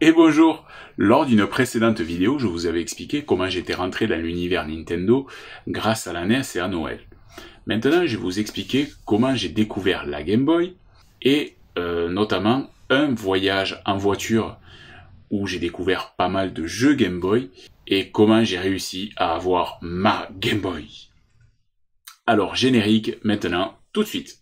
Et bonjour. Lors d'une précédente vidéo, je vous avais expliqué comment j'étais rentré dans l'univers Nintendo grâce à la NES et à Noël. Maintenant, je vais vous expliquer comment j'ai découvert la Game Boy et notamment un voyage en voiture où j'ai découvert pas mal de jeux Game Boy et comment j'ai réussi à avoir ma Game Boy. Alors, générique maintenant, tout de suite.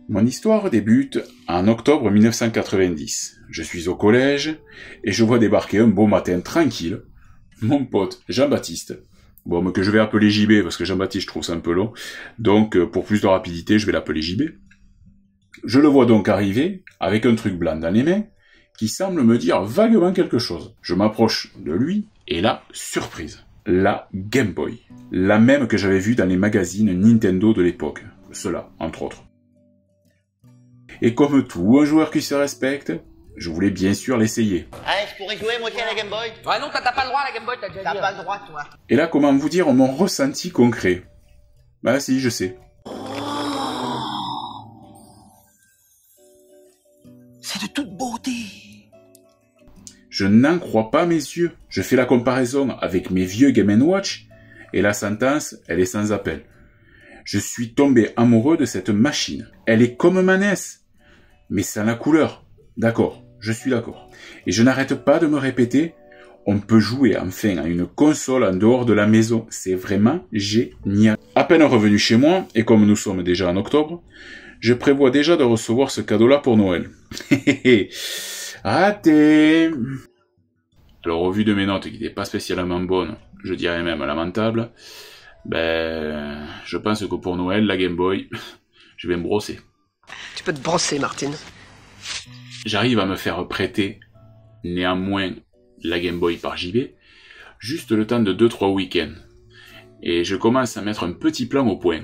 Mon histoire débute en octobre 1990. Je suis au collège et je vois débarquer un beau matin tranquille mon pote Jean-Baptiste. Bon, mais que je vais appeler JB parce que Jean-Baptiste je trouve ça un peu long. Donc pour plus de rapidité, je vais l'appeler JB. Je le vois donc arriver avec un truc blanc dans les mains qui semble me dire vaguement quelque chose. Je m'approche de lui et là, surprise, la Game Boy. La même que j'avais vue dans les magazines Nintendo de l'époque. Cela, entre autres. Et comme tout un joueur qui se respecte, je voulais bien sûr l'essayer. Ah, je pourrais jouer moi aussi à la Game Boy? Ouais non, t'as pas le droit à la Game Boy, t'as déjà dit. T'as pas le droit, toi. Et là, comment vous dire mon ressenti concret? Bah si, je sais. C'est de toute beauté. Je n'en crois pas mes yeux. Je fais la comparaison avec mes vieux Game & Watch, et la sentence, elle est sans appel. Je suis tombé amoureux de cette machine. Elle est comme ma NES. Mais sans la couleur. D'accord, je suis d'accord. Et je n'arrête pas de me répéter, on peut jouer enfin à une console en dehors de la maison. C'est vraiment génial. À peine revenu chez moi, et comme nous sommes déjà en octobre, je prévois déjà de recevoir ce cadeau-là pour Noël. Raté. Alors au vu de mes notes qui n'étaient pas spécialement bonnes, je dirais même lamentables, ben, je pense que pour Noël, la Game Boy, je vais me brosser. Tu peux te brosser, Martine. J'arrive à me faire prêter, néanmoins, la Game Boy par JB, juste le temps de 2-3 week-ends. Et je commence à mettre un petit plan au point.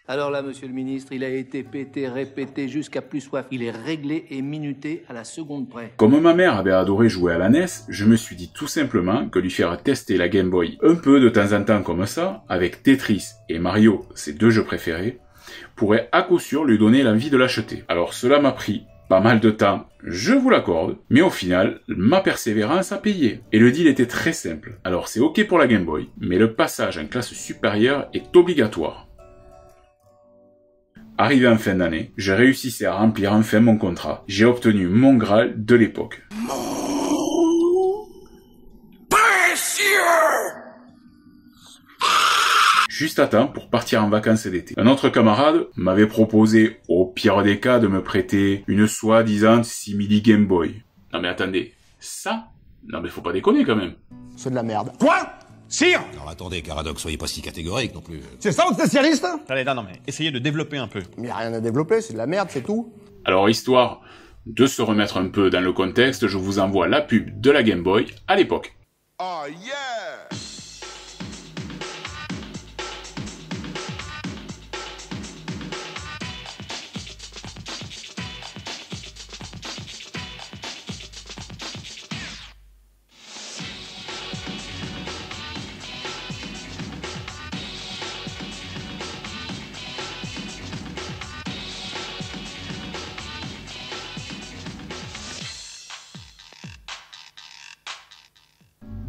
Alors là, monsieur le ministre, il a été pété, répété jusqu'à plus soif. Il est réglé et minuté à la seconde près. Comme ma mère avait adoré jouer à la NES, je me suis dit tout simplement que lui faire tester la Game Boy un peu de temps en temps comme ça, avec Tetris et Mario, ses deux jeux préférés, pourrait à coup sûr lui donner l'envie de l'acheter. Alors cela m'a pris pas mal de temps, je vous l'accorde, mais au final, ma persévérance a payé. Et le deal était très simple. Alors c'est ok pour la Game Boy, mais le passage en classe supérieure est obligatoire. Arrivé en fin d'année, je réussissais à remplir enfin mon contrat. J'ai obtenu mon Graal de l'époque. Juste à temps pour partir en vacances d'été. Un autre camarade m'avait proposé, au pire des cas, de me prêter une soi-disant simili Game Boy. Non mais attendez, ça? Non mais faut pas déconner quand même. C'est de la merde. Quoi? Sire? Alors attendez, Caradoc, soyez pas si catégorique non plus. C'est ça votre spécialiste? Allez, non mais essayez de développer un peu. Mais y a rien à développer, c'est de la merde, c'est tout. Alors histoire de se remettre un peu dans le contexte, je vous envoie la pub de la Game Boy à l'époque. Oh yeah!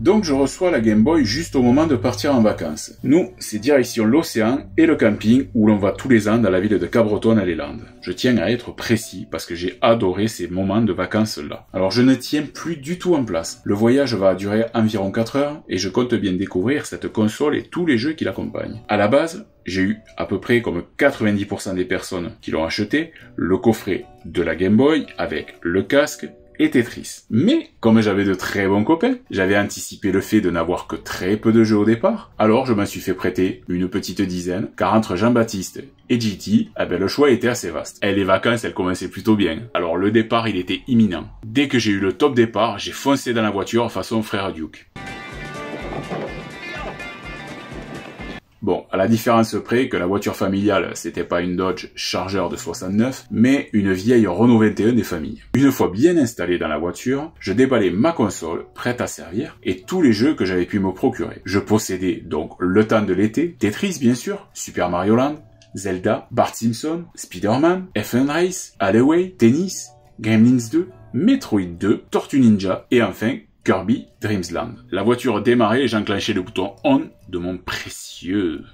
Donc je reçois la Game Boy juste au moment de partir en vacances. Nous, c'est direction l'océan et le camping où l'on va tous les ans dans la ville de Cabreton à Landes. Je tiens à être précis parce que j'ai adoré ces moments de vacances là. Alors je ne tiens plus du tout en place. Le voyage va durer environ 4 heures et je compte bien découvrir cette console et tous les jeux qui l'accompagnent. À la base, j'ai eu à peu près comme 90% des personnes qui l'ont acheté, le coffret de la Game Boy avec le casque et Tetris. Mais, comme j'avais de très bons copains, j'avais anticipé le fait de n'avoir que très peu de jeux au départ, alors je m'en suis fait prêter une petite dizaine, car entre Jean-Baptiste et JT, le choix était assez vaste. Et les vacances, elles commençaient plutôt bien. Alors le départ, il était imminent. Dès que j'ai eu le top départ, j'ai foncé dans la voiture façon frère Duke. Bon, à la différence près que la voiture familiale, c'était pas une Dodge Charger de 69, mais une vieille Renault 21 des familles. Une fois bien installé dans la voiture, je déballais ma console, prête à servir, et tous les jeux que j'avais pu me procurer. Je possédais donc le temps de l'été, Tetris bien sûr, Super Mario Land, Zelda, Bart Simpson, Spider-Man, F1 Race, Alleyway, Tennis, Gremlins 2, Metroid 2, Tortue Ninja, et enfin, Kirby Dream Land. La voiture démarrait et j'enclenchais le bouton ON de mon précieux.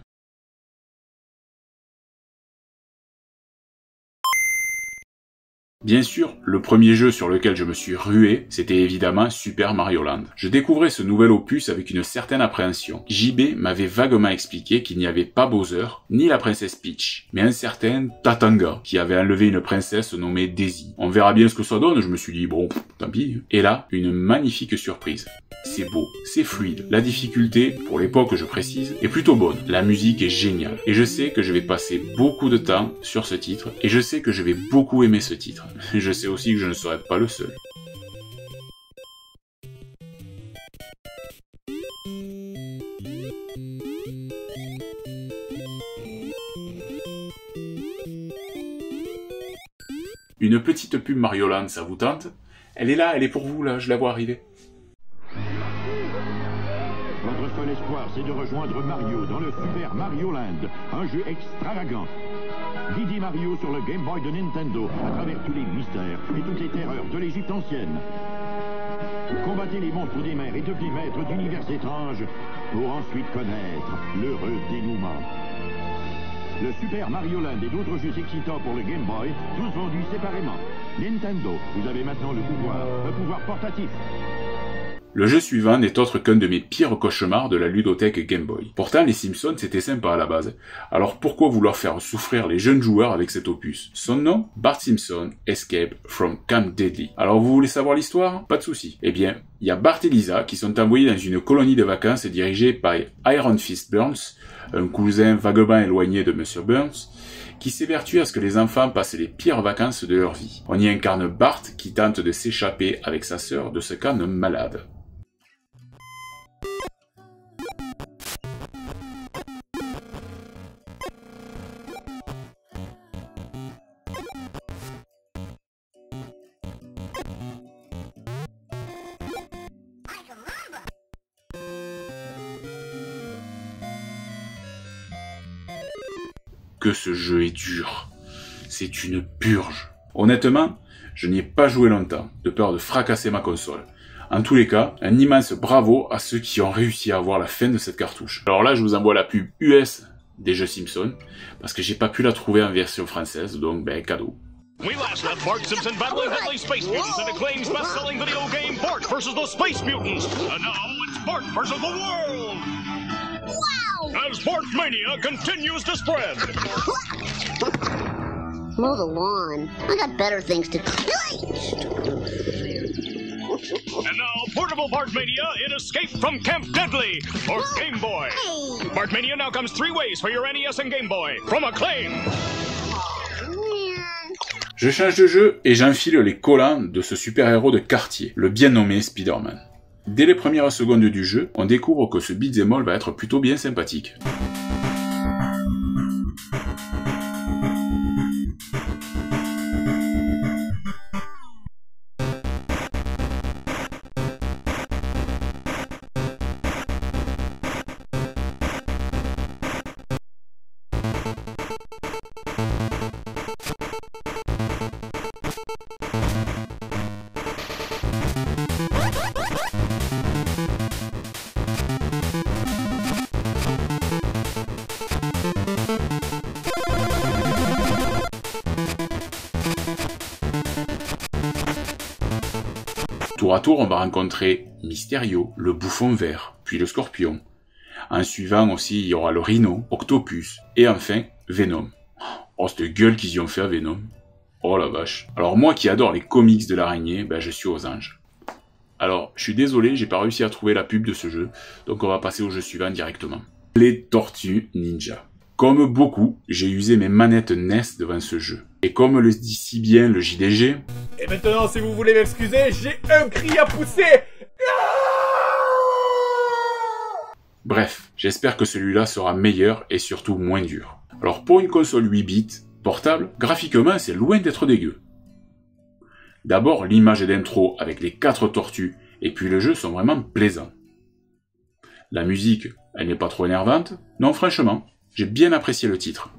Bien sûr, le premier jeu sur lequel je me suis rué, c'était évidemment Super Mario Land. Je découvrais ce nouvel opus avec une certaine appréhension. JB m'avait vaguement expliqué qu'il n'y avait pas Bowser, ni la princesse Peach, mais un certain Tatanga, qui avait enlevé une princesse nommée Daisy. On verra bien ce que ça donne, je me suis dit, bon, tant pis. Et là, une magnifique surprise. C'est beau, c'est fluide. La difficulté, pour l'époque je précise, est plutôt bonne. La musique est géniale. Et je sais que je vais passer beaucoup de temps sur ce titre, et je sais que je vais beaucoup aimer ce titre. Je sais aussi que je ne serai pas le seul. Une petite pub Mario Land, ça vous tente? Elle est là, elle est pour vous là, je la vois arriver. Votre seul espoir, c'est de rejoindre Mario dans le Super Mario Land, un jeu extravagant. Didi Mario sur le Game Boy de Nintendo, à travers tous les mystères et toutes les terreurs de l'Égypte ancienne. Combattez les monstres des mers et devenez maître d'univers étranges pour ensuite connaître l'heureux dénouement. Le Super Mario Land et d'autres jeux excitants pour le Game Boy, tous vendus séparément. Nintendo, vous avez maintenant le pouvoir portatif. Le jeu suivant n'est autre qu'un de mes pires cauchemars de la ludothèque Game Boy. Pourtant, les Simpsons, c'était sympa à la base. Alors pourquoi vouloir faire souffrir les jeunes joueurs avec cet opus? Son nom? Bart Simpson Escape from Camp Deadly. Alors vous voulez savoir l'histoire? Pas de souci. Eh bien, il y a Bart et Lisa qui sont envoyés dans une colonie de vacances dirigée par Iron Fist Burns, un cousin vaguement éloigné de Monsieur Burns, qui s'évertue à ce que les enfants passent les pires vacances de leur vie. On y incarne Bart qui tente de s'échapper avec sa sœur de ce camp malade. Que ce jeu est dur. C'est une purge. Honnêtement, je n'y ai pas joué longtemps, de peur de fracasser ma console. En tous les cas, un immense bravo à ceux qui ont réussi à avoir la fin de cette cartouche. Alors là, je vous envoie la pub US des jeux Simpsons, parce que j'ai pas pu la trouver en version française, donc ben cadeau. We last left Bart Simpson battling deadly space mutants in Acclaim's best-selling video game Bart vs. the Space Mutants. And now it's Bart vs. the world! Wow! As Bart Mania continues to spread. Mow the lawn. I got better things to do. And now, Portable Bart Mania in Escape from Camp Deadly for Game Boy. Hey. Bart Mania now comes 3 ways for your NES and Game Boy from Acclaim. Je change de jeu et j'enfile les collants de ce super-héros de quartier, le bien nommé Spider-Man. Dès les premières secondes du jeu, on découvre que ce beat'em all va être plutôt bien sympathique. Tour à tour, on va rencontrer Mysterio, le bouffon vert, puis le scorpion. En suivant aussi, il y aura le rhino, Octopus, et enfin, Venom. Oh, cette gueule qu'ils y ont fait à Venom. Oh la vache. Alors moi qui adore les comics de l'araignée, ben je suis aux anges. Alors, je suis désolé, j'ai pas réussi à trouver la pub de ce jeu, donc on va passer au jeu suivant directement. Les Tortues Ninja. Comme beaucoup, j'ai usé mes manettes NES devant ce jeu. Et comme le dit si bien le JDG... Et maintenant, si vous voulez m'excuser, j'ai un cri à pousser. Bref, j'espère que celui-là sera meilleur et surtout moins dur. Alors pour une console 8 bits, portable, graphiquement c'est loin d'être dégueu. D'abord, l'image d'intro avec les 4 tortues, et puis le jeu sont vraiment plaisants. La musique, elle n'est pas trop énervante. Non, franchement, j'ai bien apprécié le titre.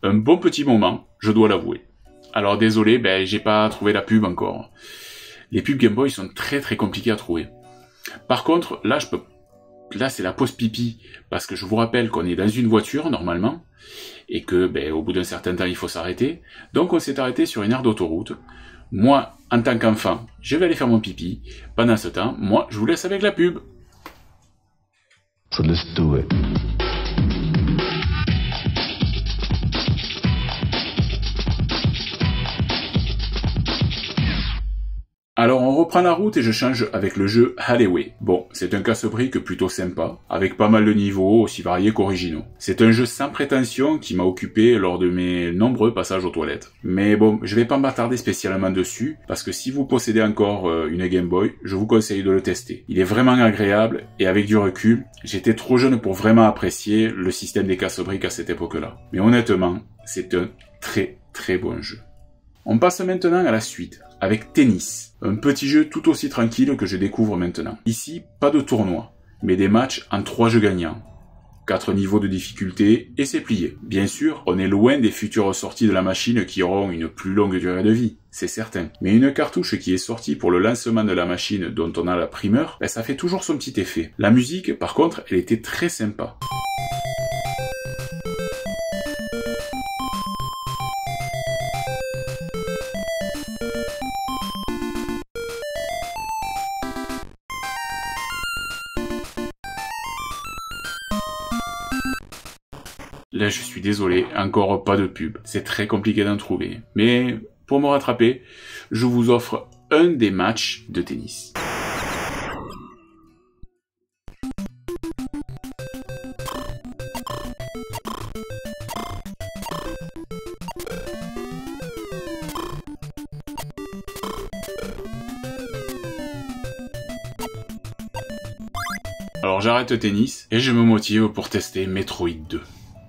Un bon petit moment, je dois l'avouer. Alors désolé, j'ai pas trouvé la pub encore. Les pubs Game Boy sont très compliquées à trouver. Par contre, là c'est la pause pipi, parce que je vous rappelle qu'on est dans une voiture normalement, et que au bout d'un certain temps il faut s'arrêter. Donc on s'est arrêté sur une aire d'autoroute. Moi, en tant qu'enfant, je vais aller faire mon pipi. Pendant ce temps, moi, je vous laisse avec la pub. So let's do it. Alors on reprend la route et je change avec le jeu Alleyway. Bon, c'est un casse-briques plutôt sympa, avec pas mal de niveaux aussi variés qu'originaux. C'est un jeu sans prétention qui m'a occupé lors de mes nombreux passages aux toilettes. Mais bon, je vais pas m'attarder spécialement dessus, parce que si vous possédez encore une Game Boy, je vous conseille de le tester. Il est vraiment agréable, et avec du recul, j'étais trop jeune pour vraiment apprécier le système des casse-briques à cette époque-là. Mais honnêtement, c'est un très bon jeu. On passe maintenant à la suite, avec Tennis, un petit jeu tout aussi tranquille que je découvre maintenant. Ici, pas de tournoi, mais des matchs en 3 jeux gagnants. 4 niveaux de difficulté, et c'est plié. Bien sûr, on est loin des futures sorties de la machine qui auront une plus longue durée de vie, c'est certain. Mais une cartouche qui est sortie pour le lancement de la machine dont on a la primeur, ça fait toujours son petit effet. La musique, par contre, elle était très sympa. Là, je suis désolé, encore pas de pub. C'est très compliqué d'en trouver. Mais pour me rattraper, je vous offre un des matchs de tennis. Alors j'arrête tennis et je me motive pour tester Metroid 2.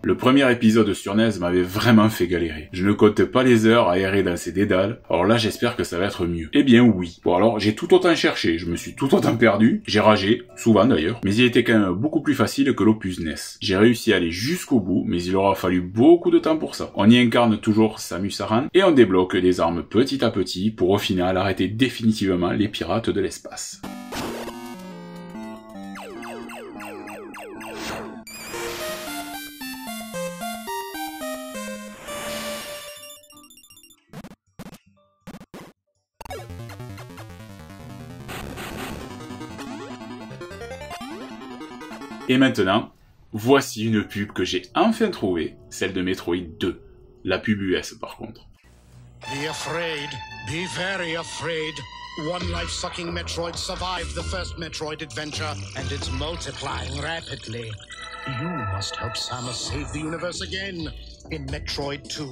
Le premier épisode sur NES m'avait vraiment fait galérer. Je ne compte pas les heures à errer dans ces dédales, alors là j'espère que ça va être mieux. Eh bien oui. Bon alors j'ai tout autant cherché, je me suis tout autant perdu, j'ai ragé, souvent d'ailleurs, mais il était quand même beaucoup plus facile que l'Opus NES. J'ai réussi à aller jusqu'au bout, mais il aura fallu beaucoup de temps pour ça. On y incarne toujours Samus Aran, et on débloque des armes petit à petit pour au final arrêter définitivement les pirates de l'espace. Et maintenant, voici une pub que j'ai enfin trouvée, celle de Metroid 2. La pub US par contre. Be afraid. Be very afraid. One life-sucking Metroid survived the first Metroid adventure, and it's multiplying rapidly. You must help Samus save the universe again in Metroid 2.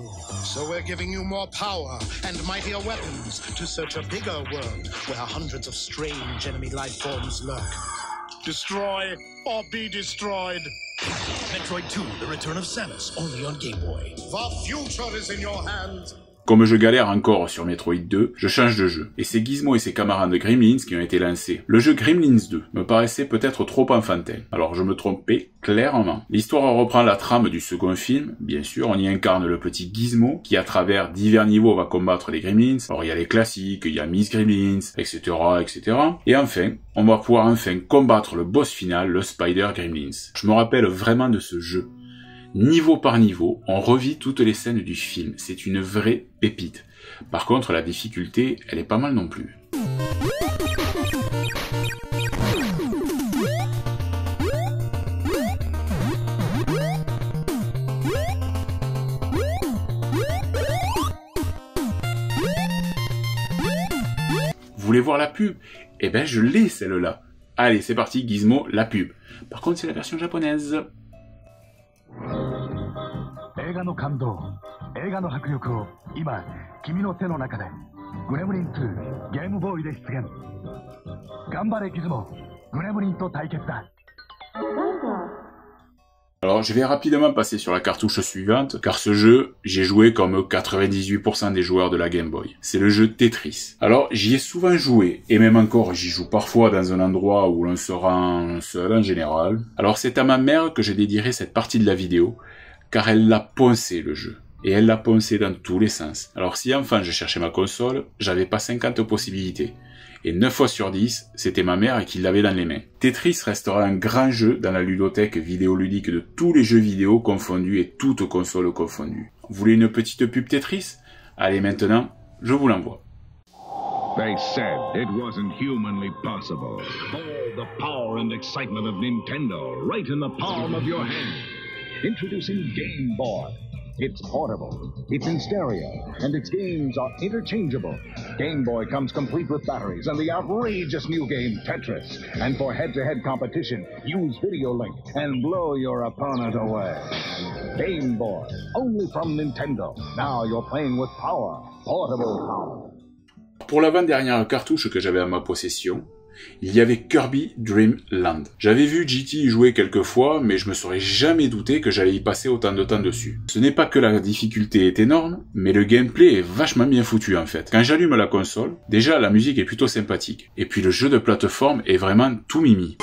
So we're giving you more power and mightier weapons to search a bigger world where hundreds of strange enemy life forms lurk. Destroy or be destroyed. Metroid 2, The Return of Samus, only on Game Boy. The future is in your hands. Comme je galère encore sur Metroid 2, je change de jeu. Et c'est Gizmo et ses camarades de Gremlins qui ont été lancés. Le jeu Gremlins 2 me paraissait peut-être trop enfantin. Alors je me trompais clairement. L'histoire reprend la trame du second film. Bien sûr, on y incarne le petit Gizmo qui à travers divers niveaux va combattre les Gremlins. Alors il y a les classiques, il y a Miss Gremlins, etc. etc. Et enfin, on va pouvoir combattre le boss final, le Spider Gremlins. Je me rappelle vraiment de ce jeu. Niveau par niveau, on revit toutes les scènes du film. C'est une vraie pépite. Par contre, la difficulté, elle est pas mal non plus. Vous voulez voir la pub? Eh ben je l'ai celle-là. Allez, c'est parti, Gizmo, la pub. Par contre, c'est la version japonaise. Alors je vais rapidement passer sur la cartouche suivante, car ce jeu, j'ai joué comme 98% des joueurs de la Game Boy. C'est le jeu Tetris. Alors j'y ai souvent joué, et même encore j'y joue parfois dans un endroit où l'on se rend seul en général. Alors c'est à ma mère que je dédierai cette partie de la vidéo, car elle l'a poncé le jeu. Et elle l'a poncé dans tous les sens. Alors si enfant je cherchais ma console, j'avais pas 50 possibilités. Et 9 fois sur 10, c'était ma mère qui l'avait dans les mains. Tetris restera un grand jeu dans la ludothèque vidéoludique de tous les jeux vidéo confondus et toutes consoles confondues. Vous voulez une petite pub Tetris? Allez maintenant, je vous l'envoie. They said it wasn't humanly possible. All the power and excitement of Nintendo, right in the palm of your hand. Introducing Game Boy. It's portable, it's in stereo, and its games are interchangeable. Game Boy comes complete with batteries and the outrageous new game Tetris. And for head-to-head competition, use Video Link and blow your opponent away. Game Boy, only from Nintendo. Now you're playing with power, portable power. Pour l'avant-dernière cartouche que j'avais à ma possession, il y avait Kirby Dream Land. J'avais vu GT y jouer quelques fois, mais je me serais jamais douté que j'allais y passer autant de temps dessus. Ce n'est pas que la difficulté est énorme, mais le gameplay est vachement bien foutu en fait. Quand j'allume la console, déjà la musique est plutôt sympathique. Et puis le jeu de plateforme est vraiment tout mimi.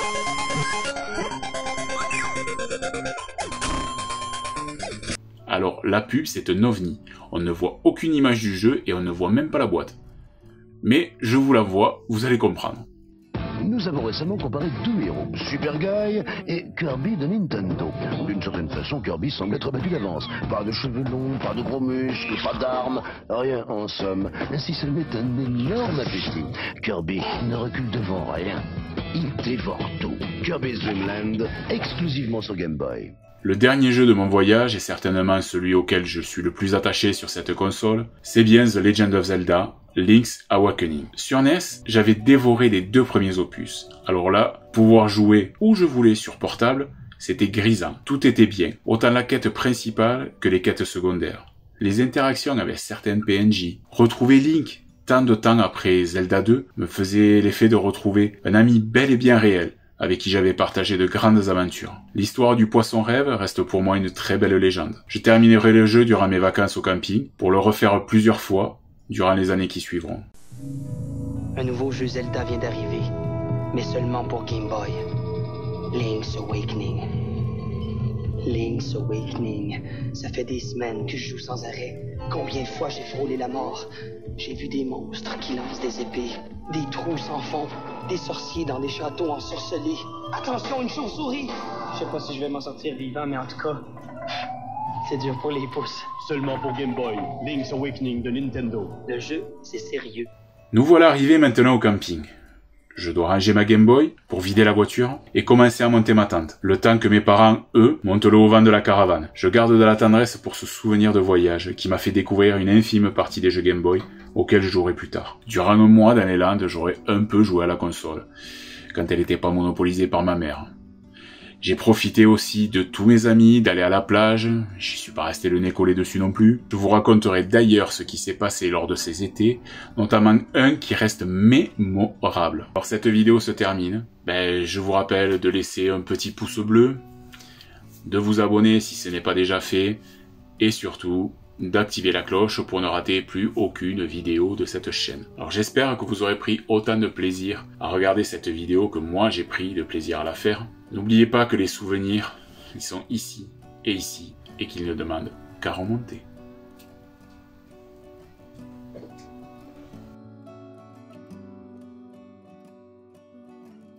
Alors la pub c'est un ovni. On ne voit aucune image du jeu et on ne voit même pas la boîte. Mais je vous la vois, vous allez comprendre. Nous avons récemment comparé deux héros, Super Guy et Kirby de Nintendo. D'une certaine façon, Kirby semble être battu d'avance. Pas de cheveux longs, pas de gros muscles, pas d'armes, rien en somme. Si ce n'est un énorme appétit. Kirby ne recule devant rien. Il dévore tout. Kirby's Dream Land, exclusivement sur Game Boy. Le dernier jeu de mon voyage, et certainement celui auquel je suis le plus attaché sur cette console, c'est bien The Legend of Zelda, Link's Awakening. Sur NES, j'avais dévoré les 2 premiers opus. Alors là, pouvoir jouer où je voulais sur portable, c'était grisant. Tout était bien, autant la quête principale que les quêtes secondaires. Les interactions avec certaines PNJ, retrouver Link tant de temps après Zelda 2 me faisait l'effet de retrouver un ami bel et bien réel, avec qui j'avais partagé de grandes aventures. L'histoire du poisson rêve reste pour moi une très belle légende. Je terminerai le jeu durant mes vacances au camping, pour le refaire plusieurs fois, durant les années qui suivront. Un nouveau jeu Zelda vient d'arriver, mais seulement pour Game Boy. Link's Awakening. Link's Awakening. Ça fait des semaines que je joue sans arrêt. Combien de fois j'ai frôlé la mort? J'ai vu des monstres qui lancent des épées, des trous sans fond, des sorciers dans des châteaux ensorcelés. Attention, une chauve-souris! Je sais pas si je vais m'en sortir vivant, mais en tout cas, c'est dur pour les pouces. Seulement pour Game Boy, Link's Awakening de Nintendo. Le jeu, c'est sérieux. Nous voilà arrivés maintenant au camping. Je dois ranger ma Game Boy pour vider la voiture et commencer à monter ma tente. Le temps que mes parents, eux, montent le haut-vent de la caravane. Je garde de la tendresse pour ce souvenir de voyage qui m'a fait découvrir une infime partie des jeux Game Boy auxquels je jouerai plus tard. Durant un mois dans les Landes, j'aurais un peu joué à la console, quand elle n'était pas monopolisée par ma mère. J'ai profité aussi de tous mes amis, d'aller à la plage, j'y suis pas resté le nez collé dessus non plus. Je vous raconterai d'ailleurs ce qui s'est passé lors de ces étés, notamment un qui reste mémorable. Alors cette vidéo se termine, je vous rappelle de laisser un petit pouce bleu, de vous abonner si ce n'est pas déjà fait, et surtout d'activer la cloche pour ne rater plus aucune vidéo de cette chaîne. Alors j'espère que vous aurez pris autant de plaisir à regarder cette vidéo que moi j'ai pris de plaisir à la faire. N'oubliez pas que les souvenirs, ils sont ici et qu'ils ne demandent qu'à remonter.